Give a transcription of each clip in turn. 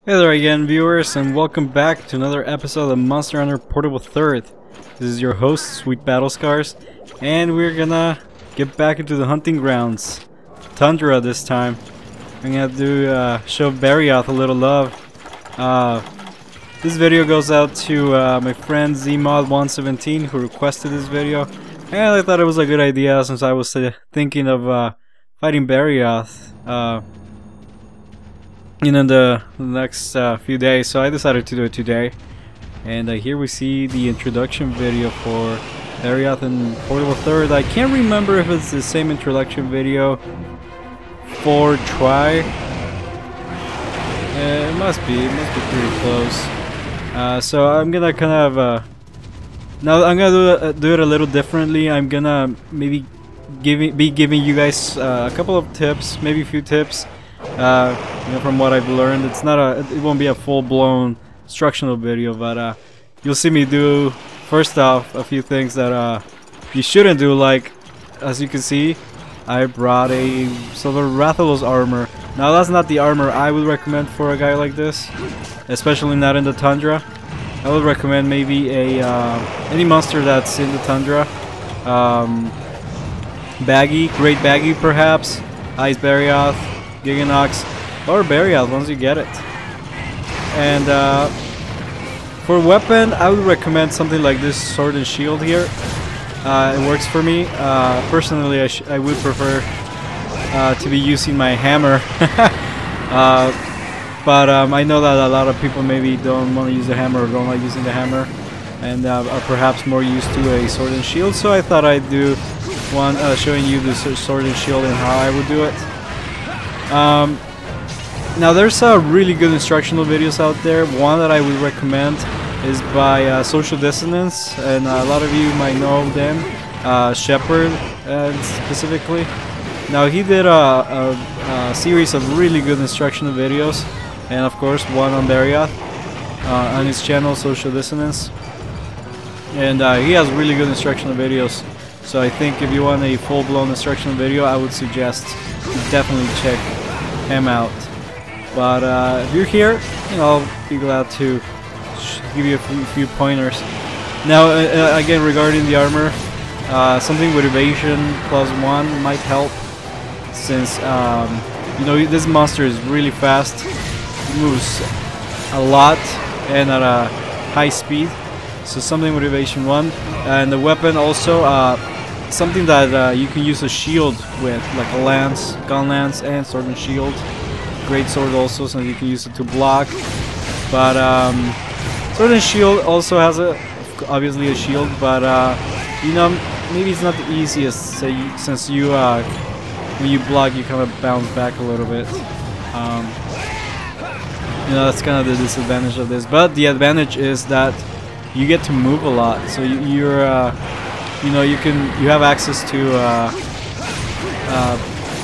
Hey there again, viewers, and welcome back to another episode of Monster Hunter Portable Third. This is your host, SweetBattlescars, and we're gonna get back into the hunting grounds. Tundra this time. I'm gonna show Barioth a little love. This video goes out to my friend ZMod117 who requested this video, and I thought it was a good idea since I was thinking of fighting Barioth in the next few days, so I decided to do it today. And here we see the introduction video for Barioth and Portable Third. I can't remember if it's the same introduction video for Try. It must be pretty close. So I'm gonna kind of now I'm gonna do it a little differently. I'm gonna maybe be giving you guys a couple of tips, maybe a few tips. You know, from what I've learned, it won't be a full-blown instructional video, but you'll see me do first off a few things that you shouldn't do. Like, as you can see, I brought a Silver Rathalos armor. Now that's not the armor I would recommend for a guy like this, especially not in the tundra. I would recommend maybe a any monster that's in the tundra. Great Baggy perhaps, Ice Barioth, Giganox, or Barioth once you get it. And for weapon, I would recommend something like this Sword and Shield here. It works for me. Personally, I would prefer to be using my hammer. But I know that a lot of people maybe don't want to use the hammer or don't like using the hammer, and are perhaps more used to a Sword and Shield. So I thought I'd do one showing you the Sword and Shield and how I would do it. Now there's really good instructional videos out there. One that I would recommend is by Social Dissonance, and a lot of you might know them, Shepard specifically. Now he did a series of really good instructional videos, and of course one on Barioth on his channel, Social Dissonance. And he has really good instructional videos. So I think if you want a full-blown instructional video, I would suggest you definitely check him out. But if you're here, you know, I'll be glad to give you a few pointers. Now, again, regarding the armor, something with evasion +1 might help, since you know, this monster is really fast. It moves a lot and at a high speed. So something with evasion 1, and the weapon also something that you can use a shield with, like a lance, gun lance, and sword and shield. Great sword also, so you can use it to block. But sword and shield also has obviously a shield, but you know, maybe it's not the easiest, since you when you block you kind of bounce back a little bit. You know, that's kind of the disadvantage of this. But the advantage is that you get to move a lot, so you're you know, you have access to you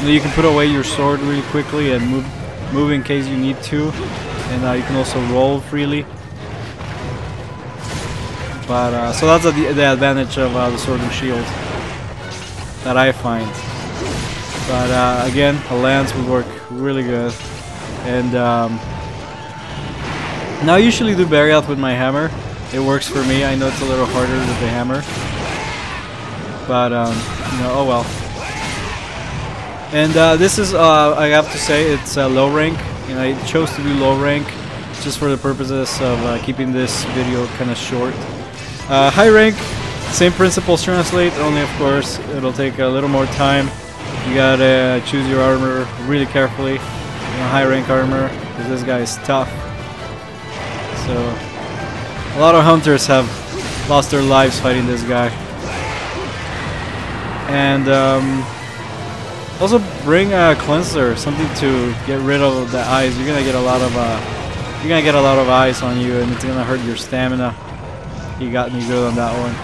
know, you can put away your sword really quickly and move in case you need to, and you can also roll freely. But so that's the advantage of the sword and shield that I find. But again, a lance would work really good. And now I usually do Barioth with my hammer. It works for me. I know it's a little harder with the hammer, but you know, oh well. And this is, I have to say, it's low rank, and I chose to do low rank just for the purposes of keeping this video kind of short. High rank, same principles translate, only of course it'll take a little more time. You gotta choose your armor really carefully. You know, high rank armor, because this guy is tough. So a lot of hunters have lost their lives fighting this guy. And also bring a cleanser, something to get rid of the eyes. You're gonna get a lot of eyes on you, and it's gonna hurt your stamina. You got me good on that one.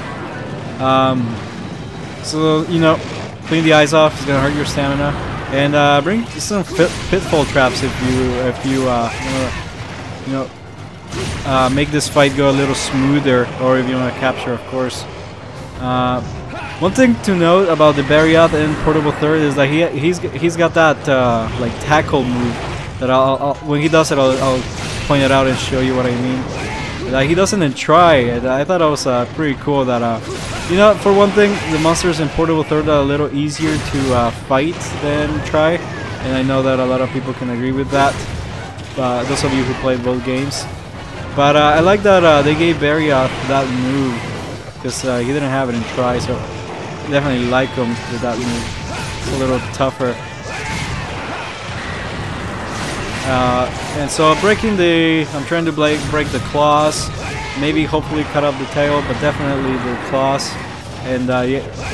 So you know, clean the eyes off is gonna hurt your stamina, and bring some pitfall traps if you know, make this fight go a little smoother, or if you want to capture, of course. One thing to note about the Barioth and Portable Third is that he's got that like tackle move that when he does it, I'll point it out and show you what I mean. He doesn't try. I thought it was pretty cool that you know, for one thing, the monsters in Portable Third are a little easier to fight than try, and I know that a lot of people can agree with that. Those of you who played both games. But I like that they gave Barioth that move, because he didn't have it in try, so definitely like him with that move. It's a little tougher. And so I'm trying to break the claws, maybe hopefully cut off the tail, but definitely the claws. And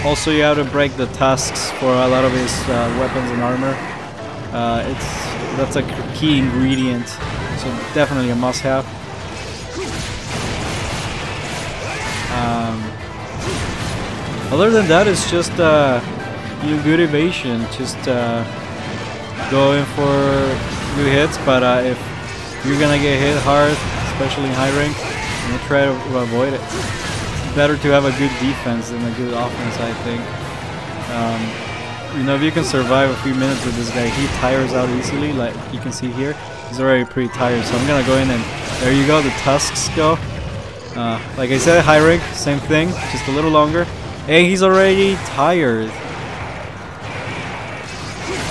also you have to break the tusks for a lot of his weapons and armor. That's a key ingredient, so definitely a must-have. Other than that, it's just good evasion, just go in for good hits, but if you're gonna get hit hard, especially in high rank, you try to avoid it. It's better to have a good defense than a good offense, I think. You know, if you can survive a few minutes with this guy, he tires out easily, like you can see here. He's already pretty tired, so I'm gonna go in and there you go, the tusks go. Like I said, high rank, same thing, just a little longer. And he's already tired.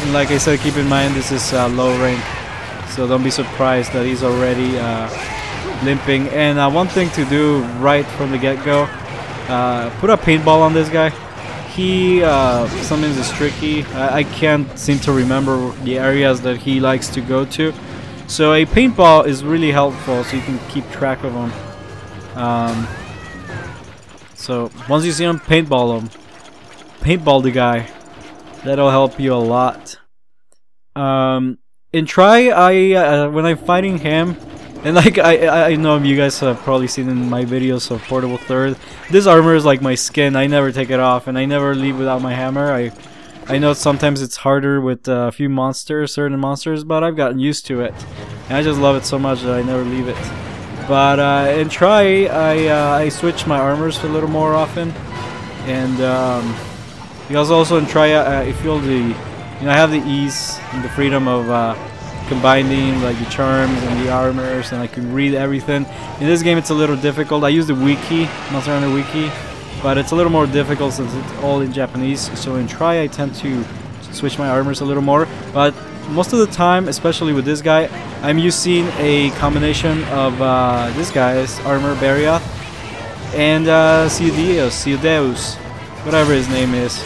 And like I said, keep in mind this is low rank, so don't be surprised that he's already limping. And one thing to do right from the get-go, put a paintball on this guy. He sometimes is tricky. I can't seem to remember the areas that he likes to go to, so a paintball is really helpful so you can keep track of him. So once you see him, paintball the guy. That'll help you a lot. In try, when I'm fighting him, and like I know you guys have probably seen in my videos of Portable Third, this armor is like my skin. I never take it off, and I never leave without my hammer. I know sometimes it's harder with a few monsters, certain monsters, but I've gotten used to it, and I just love it so much that I never leave it. But in try, I switch my armors a little more often, and because also in try, I feel I have the ease and the freedom of combining like the charms and the armors, and I can read everything. In this game, it's a little difficult. I use the wiki, Monster Hunter wiki, but it's a little more difficult since it's all in Japanese. So in try, I tend to switch my armors a little more, but most of the time, especially with this guy, I'm using a combination of this guy's armor, Barioth, and Ciudeus, whatever his name is.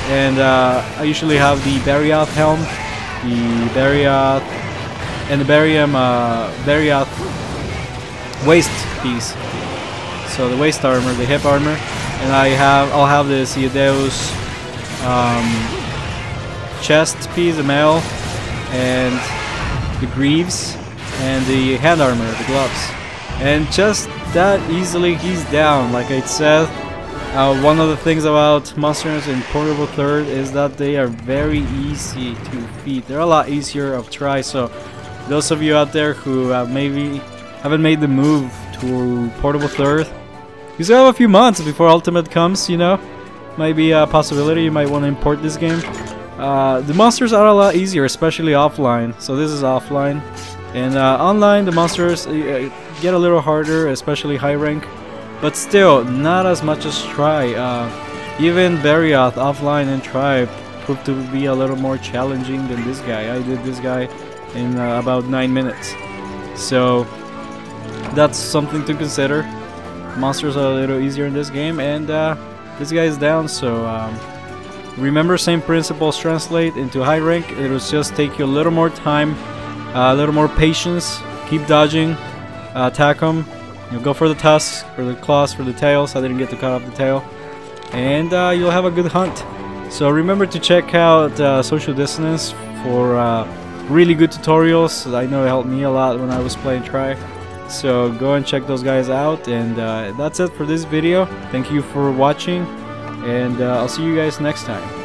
And I usually have the Barioth helm, the Barioth, and the Barioth waist piece. So the waist armor, the hip armor, and I'll have the Ciudeus chest piece, the mail, and the greaves, and the hand armor, the gloves. And just that easily he's down. Like I said, one of the things about monsters in Portable Third is that they are very easy to defeat. They're a lot easier of try, so those of you out there who maybe haven't made the move to Portable Third, you still have a few months before Ultimate comes, you know. Might be a possibility you might want to import this game. The monsters are a lot easier, especially offline. So this is offline, and online the monsters get a little harder, especially high rank, but still not as much as try. Even Barioth offline and try proved to be a little more challenging than this guy. I did this guy in about 9 minutes, so that's something to consider. Monsters are a little easier in this game, and this guy is down, so remember, same principles translate into high rank. It will just take you a little more time, a little more patience. Keep dodging, attack them. You'll go for the tusks, for the claws, for the tails. I didn't get to cut off the tail, and you'll have a good hunt. So remember to check out Social Dissonance for really good tutorials. I know it helped me a lot when I was playing try. So go and check those guys out, and that's it for this video. Thank you for watching, and I'll see you guys next time.